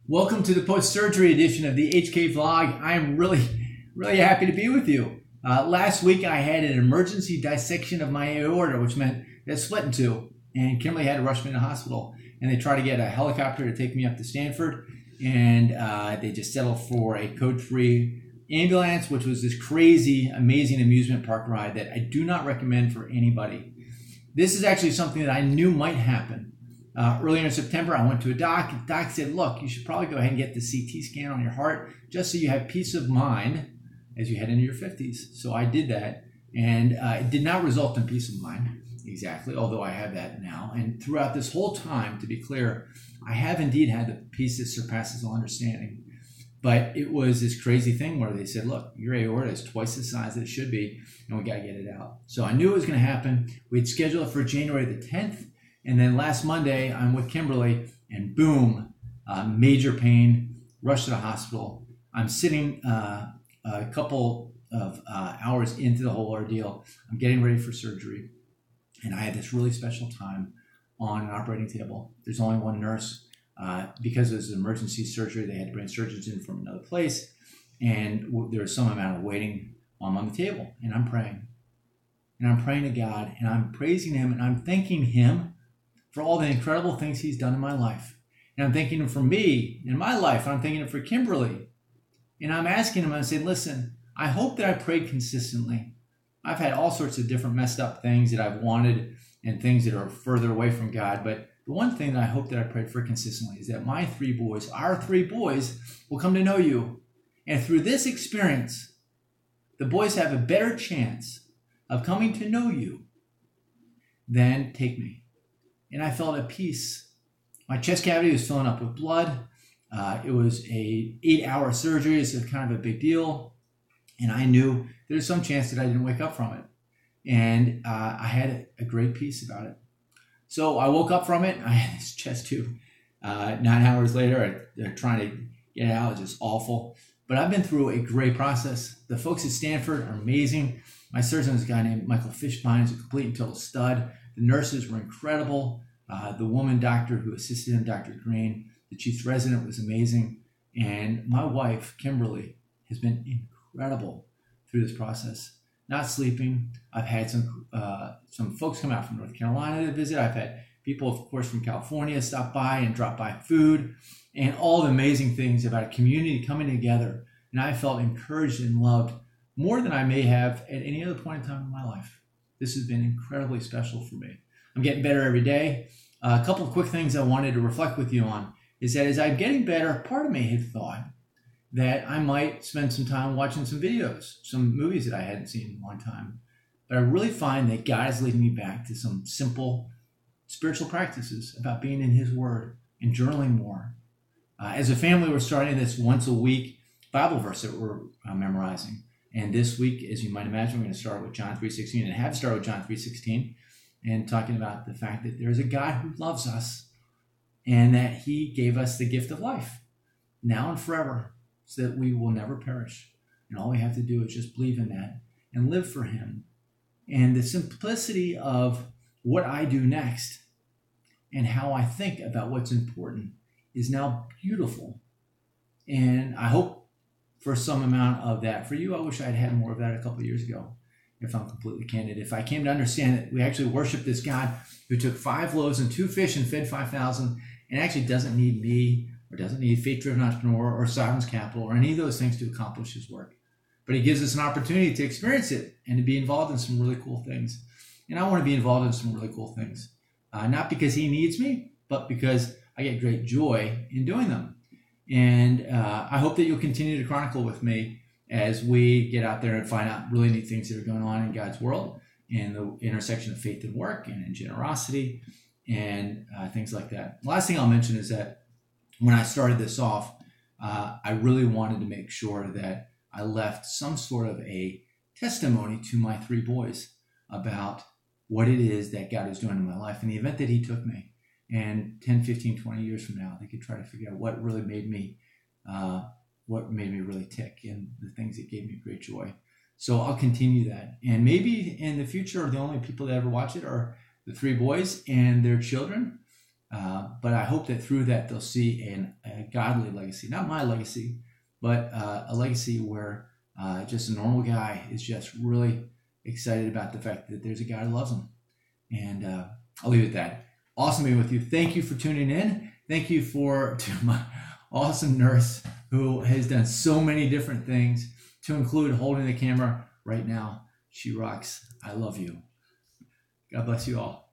Welcome to the post-surgery edition of the HK Vlog. I'm really happy to be with you. Last week I had an emergency dissection of my aorta, which meant it split in two, and Kimberly had to rush me to the hospital. And they tried to get a helicopter to take me up to Stanford, and they just settled for a code-free ambulance, which was this crazy, amazing amusement park ride that I do not recommend for anybody. This is actually something that I knew might happen. Earlier in September, I went to a doc. The doc said, look, you should probably go ahead and get the CT scan on your heart just so you have peace of mind as you head into your 50s. So I did that, and it did not result in peace of mind exactly, although I have that now. And throughout this whole time, to be clear, I have indeed had the peace that surpasses all understanding. But it was this crazy thing where they said, look, your aorta is twice the size that it should be, and we got to get it out. So I knew it was going to happen. We'd scheduled it for January the 10th. And then last Monday, I'm with Kimberly, and boom, major pain, rush to the hospital. I'm sitting a couple of hours into the whole ordeal. I'm getting ready for surgery, and I had this really special time on an operating table. There's only one nurse. Because it was an emergency surgery, they had to bring surgeons in from another place, and there was some amount of waiting on the table, and I'm praying. And I'm praying to God, and I'm praising Him, and I'm thanking Him for all the incredible things He's done in my life. And I'm thanking Him for me in my life. And I'm thanking Him for Kimberly. And I'm asking Him, I'm saying, listen, I hope that I prayed consistently. I've had all sorts of different messed up things that I've wanted and things that are further away from God. But the one thing that I hope that I prayed for consistently is that my three boys, our three boys, will come to know you. And through this experience, the boys have a better chance of coming to know you than take me. And I felt at peace. My chest cavity was filling up with blood. It was a 8-hour surgery, so it's kind of a big deal. And I knew there's some chance that I didn't wake up from it. And I had a great peace about it. So I woke up from it. I had this chest tube. 9 hours later, they're trying to get it out. It's just awful. But I've been through a great process. The folks at Stanford are amazing. My surgeon is a guy named Michael Fishbein. He's a complete and total stud. The nurses were incredible. The woman doctor who assisted him, Dr. Green, the chief resident, was amazing. And my wife, Kimberly, has been incredible through this process. Not sleeping. I've had some folks come out from North Carolina to visit. I've had people, of course, from California stop by and drop by food, and all the amazing things about a community coming together. And I felt encouraged and loved more than I may have at any other point in time in my life. This has been incredibly special for me. I'm getting better every day. A couple of quick things I wanted to reflect with you on is that as I'm getting better, part of me had thought that I might spend some time watching some videos, some movies that I hadn't seen in a long time. But I really find that God is leading me back to some simple spiritual practices about being in His Word and journaling more. As a family, we're starting this once a week Bible verse that we're memorizing. And this week, as you might imagine, we're going to start with John 3:16 and have started with John 3:16 and talking about the fact that there's a God who loves us and that He gave us the gift of life now and forever so that we will never perish. And all we have to do is just believe in that and live for Him. And the simplicity of what I do next and how I think about what's important is now beautiful. And I hope for some amount of that. For you, I wish I'd had more of that a couple of years ago, if I'm completely candid. If I came to understand that we actually worship this God who took 5 loaves and 2 fish and fed 5,000 and actually doesn't need me or doesn't need Faith-Driven Entrepreneur or Sovereign's Capital or any of those things to accomplish His work. But He gives us an opportunity to experience it and to be involved in some really cool things. And I want to be involved in some really cool things. Not because He needs me, but because I get great joy in doing them. And I hope that you'll continue to chronicle with me as we get out there and find out really neat things that are going on in God's world and the intersection of faith and work and in generosity and things like that. The last thing I'll mention is that when I started this off, I really wanted to make sure that I left some sort of a testimony to my 3 boys about what it is that God is doing in my life in the event that He took me. And 10, 15, 20 years from now, they could try to figure out what really made me really tick and the things that gave me great joy. So I'll continue that. And maybe in the future, the only people that ever watch it are the 3 boys and their children. But I hope that through that they'll see a godly legacy, not my legacy, but a legacy where just a normal guy is just really excited about the fact that there's a God who loves him. And I'll leave it at that. Awesome being with you. Thank you for tuning in. Thank you to my awesome nurse who has done so many different things, to include holding the camera right now. She rocks. I love you. God bless you all.